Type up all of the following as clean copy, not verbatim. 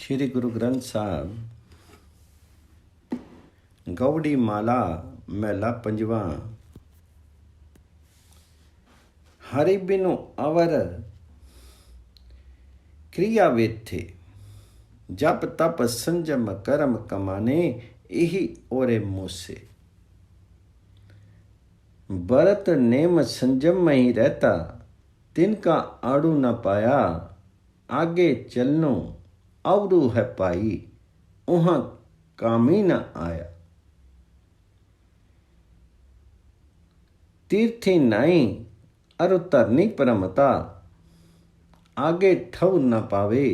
श्री गुरु ग्रंथ साहब गौड़ी माला मेला पंजवा। हरि बिनु अवर क्रिया वेद थे, जप तप संजम कर्म कमाने यही ओरे मूसे। भरत नेम संजम में ही रहता, तिनका आड़ू न पाया। आगे चलनो अवरू है पाई, उहाँ कामी न आया। तीर्थी नाई अरु तरनी परमता, आगे ठव न पावे।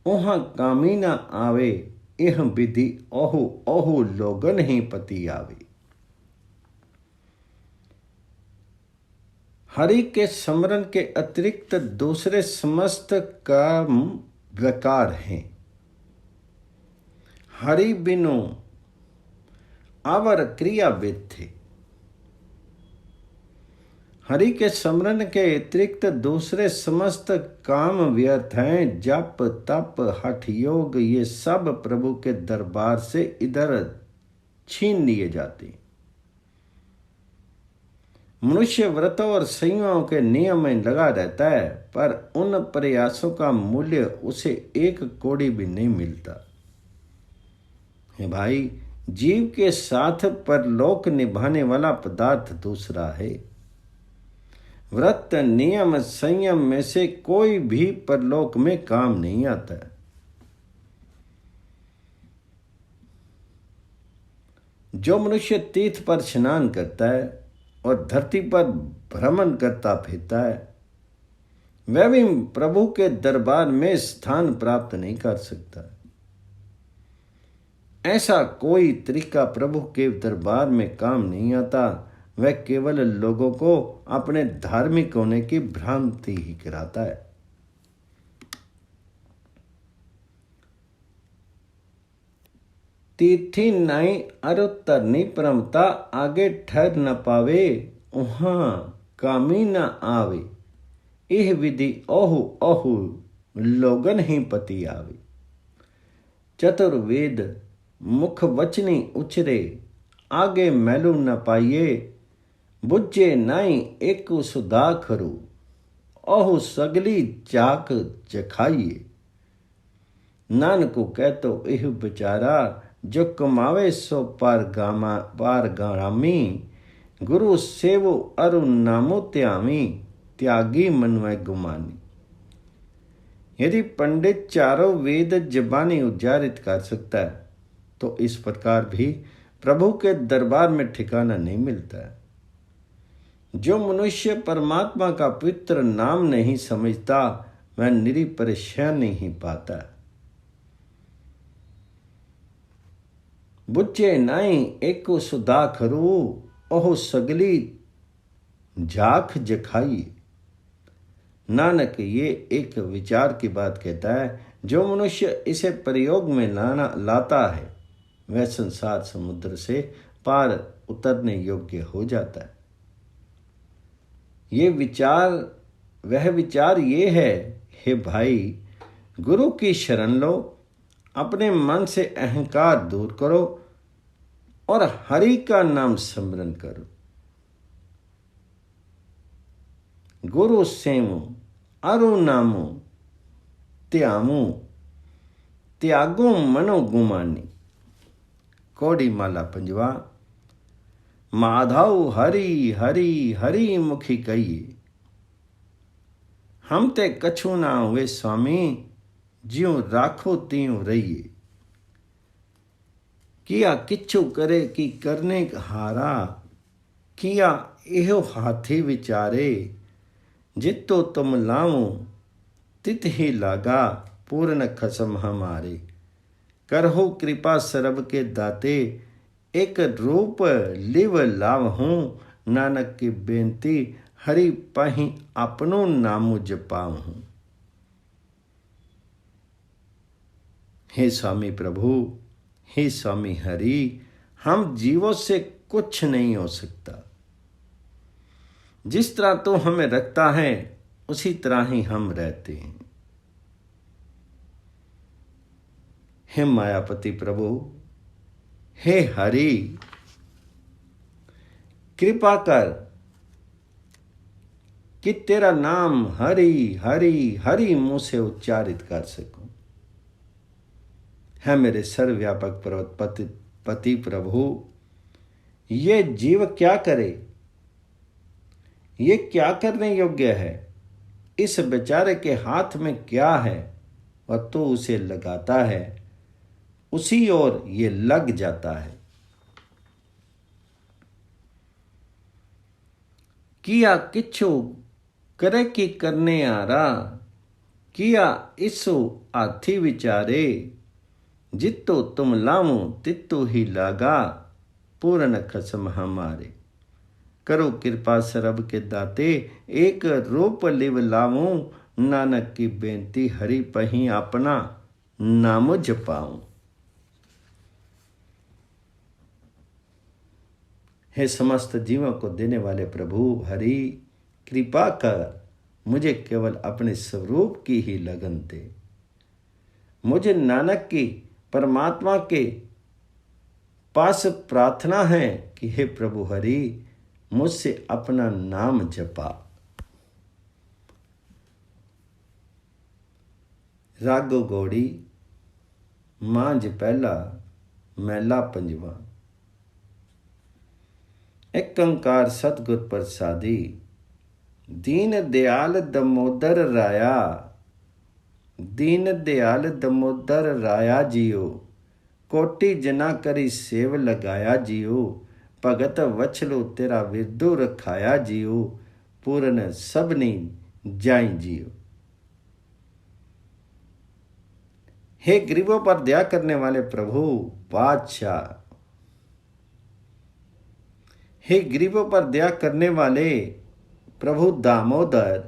उहाँ कामी न आवे, यह विधि ओहु ओहु लोगन ही पति आवे। हरि के स्मरण के अतिरिक्त दूसरे समस्त काम बेकार हैं। हरि बिनु अवर क्रिया वेद थे। हरि के स्मरण के अतिरिक्त दूसरे समस्त काम व्यर्थ हैं। जप तप हठ योग ये सब प्रभु के दरबार से इधर छीन लिए जाते। मनुष्य व्रतों और संयमों के नियम में लगा रहता है, पर उन प्रयासों का मूल्य उसे एक कौड़ी भी नहीं मिलता है। भाई, जीव के साथ परलोक निभाने वाला पदार्थ दूसरा है। व्रत नियम संयम में से कोई भी परलोक में काम नहीं आता। जो मनुष्य तीर्थ पर स्नान करता है और धरती पर भ्रमण करता फिरता है, वह भी प्रभु के दरबार में स्थान प्राप्त नहीं कर सकता। ऐसा कोई तरीका प्रभु के दरबार में काम नहीं आता। वह केवल लोगों को अपने धार्मिक होने की भ्रांति ही कराता है। तीर्थी नाई अरु तरनी परमता, आगे ठहर न पावे। उहाँ कामी न आवे, यह विधि ओहु ओहु लोगन ही पति आवे। चतुर्वेद मुख वचनी उचरे, आगे मैलू न पाइये। बुझे नाई एक सुधा खरू, ओहु सगली चाक चखाइए। नानको कहतो एह बेचारा, जो कमावे सो पारगामी। गुरु सेवो अरु नामो त्यामी, त्यागी मनवै गुमानी। यदि पंडित चारों वेद जबानी उच्चारित कर सकता है, तो इस प्रकार भी प्रभु के दरबार में ठिकाना नहीं मिलता है। जो मनुष्य परमात्मा का पवित्र नाम नहीं समझता, वह निरी परेशानी ही पाता है। बुझे नाई एको सुधा खरू, ओह सगली झाख जखाई। नानक ये एक विचार की बात कहता है। जो मनुष्य इसे प्रयोग में लाता है, वह संसार समुद्र से पार उतरने योग्य हो जाता है। वह विचार ये है, हे भाई, गुरु की शरण लो, अपने मन से अहंकार दूर करो और हरि का नाम स्मरण करो। गुरु सेवो अरु नामो त्यामो, त्यागो मनो गुमानी। कौड़ी माला पंजवा। माधव हरि हरि हरि मुखी कहिए, हम ते कछु ना हुए स्वामी। ज्यों राखो त्यों रहिए। किया किच्छु करे कि करने हारा, किया एहो हाथी विचारे। जितो तुम लाओ तित ही लागा, पूर्ण खसम हमारे। करहो कृपा सरब के दाते, एक रूप लिव लाव हूँ। नानक की बेनती, हरि पाही अपनो नामु जपाऊं हूँ। हे स्वामी प्रभु, हे स्वामी हरि, हम जीवों से कुछ नहीं हो सकता। जिस तरह तू हमें रखता है, उसी तरह ही हम रहते हैं। हे मायापति प्रभु, हे हरि, कृपा कर कि तेरा नाम हरि हरि हरि मुंह से उच्चारित कर सकूं। है मेरे सर्वव्यापक पति प्रभु, ये जीव क्या करे, ये क्या करने योग्य है? इस बेचारे के हाथ में क्या है और तू उसे लगाता है, उसी ओर ये लग जाता है। किया किछु करे की करने आरा, किया इसो हाथी विचारे, जितो तुम लामो तितो ही लागा, पूर्ण खसम हमारे। करो कृपा सरब के दाते, एक रूप लिव लाऊं, नानक की बेनती हरि पही अपना नाम जपाऊं। हे समस्त जीवों को देने वाले प्रभु हरि, कृपा कर मुझे केवल अपने स्वरूप की ही लगन दे। मुझे नानक की परमात्मा के पास प्रार्थना है कि हे प्रभु हरि, मुझसे अपना नाम जपा। रागो गौड़ी मांझ पहला मैला पंजवा। एक अंकार सतगुर प्रसादी, दीन दयाल दमोदर राया, दीन दयाल दमोदर राया जियो, कोटि जना करी सेव लगाया जियो, भगत वछलो तेरा विरदु रखाया जियो, पूर्ण सबनी जाई जियो। हे गरीबों पर दया करने वाले प्रभु बादशाह, हे गरीबों पर दया करने वाले प्रभु दामोदर,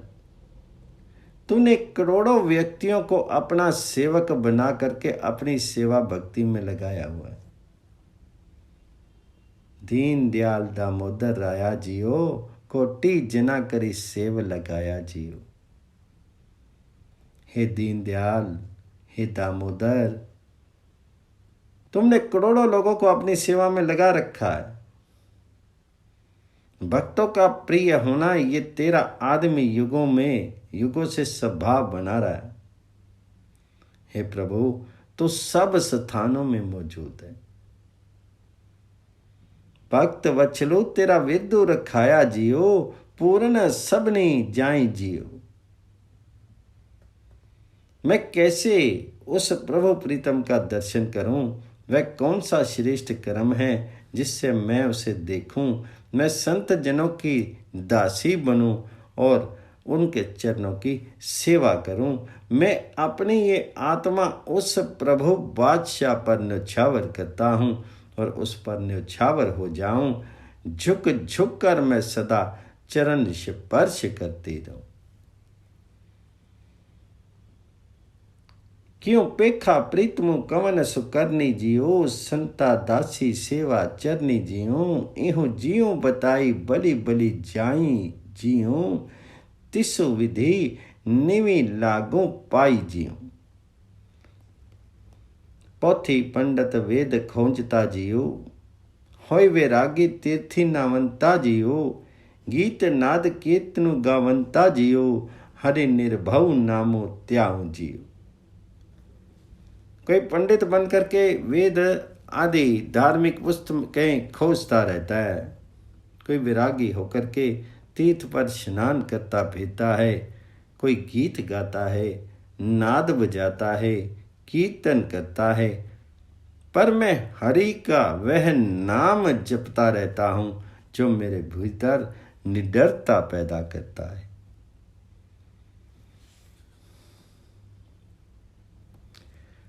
तूने करोड़ों व्यक्तियों को अपना सेवक बना करके अपनी सेवा भक्ति में लगाया हुआ है। दीन दयाल दामोदर राया जियो, कोटि जना करी सेव लगाया जियो। हे दीन दयाल, हे दामोदर, तुमने करोड़ों लोगों को अपनी सेवा में लगा रखा है। भक्तों का प्रिय होना ये तेरा आदमी युगों से स्वभाव बना रहा है। हे प्रभु, तू सब स्थानों में मौजूद है। भक्त वत्सलो तेरा विरदु रखाया जियो, पूर्ण सबनी जाई जियो। मैं कैसे उस प्रभु प्रीतम का दर्शन करूं? वह कौन सा श्रेष्ठ कर्म है जिससे मैं उसे देखूं? मैं संत जनों की दासी बनूं और उनके चरणों की सेवा करूं। मैं अपनी ये आत्मा उस प्रभु बादशाह पर न्यौछावर करता हूं और उस पर न्यौछावर हो जाऊं। झुक झुक कर मैं सदा चरण स्पर्श करती रहूं। क्यों पेखा प्रीतमु कवन सुकरनी जियो, संता दासी सेवा चरनी जियो। इहु जियो बताई बलि बलि जाई जियो, तिसु विधि निवि लागू पाई जियो। पोथी पंडित वेद खोजता जियो, होय वैरागी तीर्थी नावंता जियो। गीत नाद कीर्तनु गावंता जियो, हरि निर्भव नामो त्याऊ जियो। कोई पंडित बन करके वेद आदि धार्मिक पुस्तकें खोजता रहता है, कोई विरागी होकर के तीर्थ पर स्नान करता फिरता है, कोई गीत गाता है, नाद बजाता है, कीर्तन करता है, पर मैं हरि का वह नाम जपता रहता हूँ जो मेरे भीतर निडरता पैदा करता है।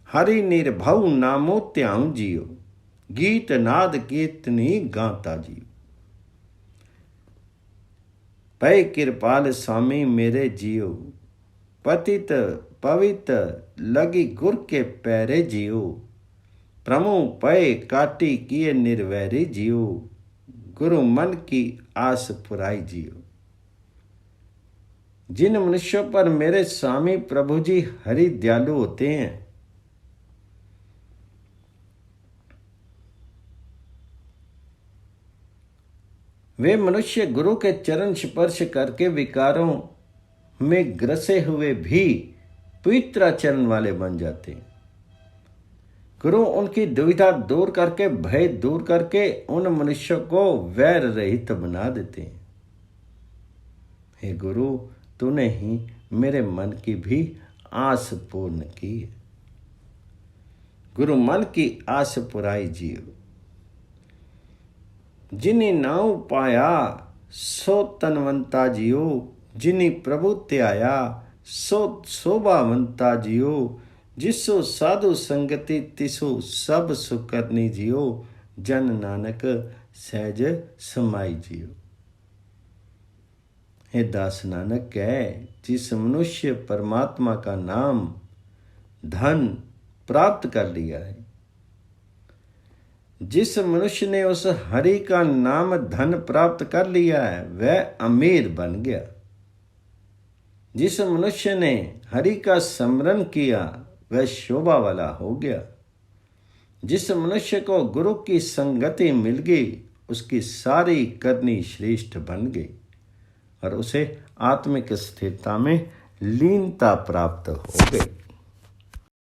हरि निर्भव नामो त्याऊ जियो, गीत नाद कीर्तनी गाता जियो। पै कृपाल स्वामी मेरे जियो, पतित पवित्र लगी गुर के पैरे जियो। प्रमु पै काटी किए निर्वैरी जियो, गुरु मन की आस पुराई जियो। जिन मनुष्यों पर मेरे स्वामी प्रभु जी हरि दयालु होते हैं, वे मनुष्य गुरु के चरण स्पर्श करके विकारों में ग्रसे हुए भी पवित्राचरण वाले बन जाते हैं। गुरु उनकी दुविधा दूर करके, भय दूर करके उन मनुष्यों को वैर रहित बना देते हैं। हे गुरु, तूने ही मेरे मन की भी आस पूर्ण की है। गुरु मन की आस पुराई जीव, जिन्हें नाउ पाया सो तनवंता जियो, जिन्हें प्रभु त्याया सो शोभावंता जियो, जिसो साधु संगति तिसो सब सुकरनी जियो, जन नानक सहज समाई जियो। हे दास नानक कहे, जिस मनुष्य परमात्मा का नाम धन प्राप्त कर लिया है, जिस मनुष्य ने उस हरि का नाम धन प्राप्त कर लिया है, वह अमीर बन गया। जिस मनुष्य ने हरि का स्मरण किया, वह शोभा वाला हो गया। जिस मनुष्य को गुरु की संगति मिल गई, उसकी सारी करनी श्रेष्ठ बन गई और उसे आत्मिक स्थिरता में लीनता प्राप्त हो गई।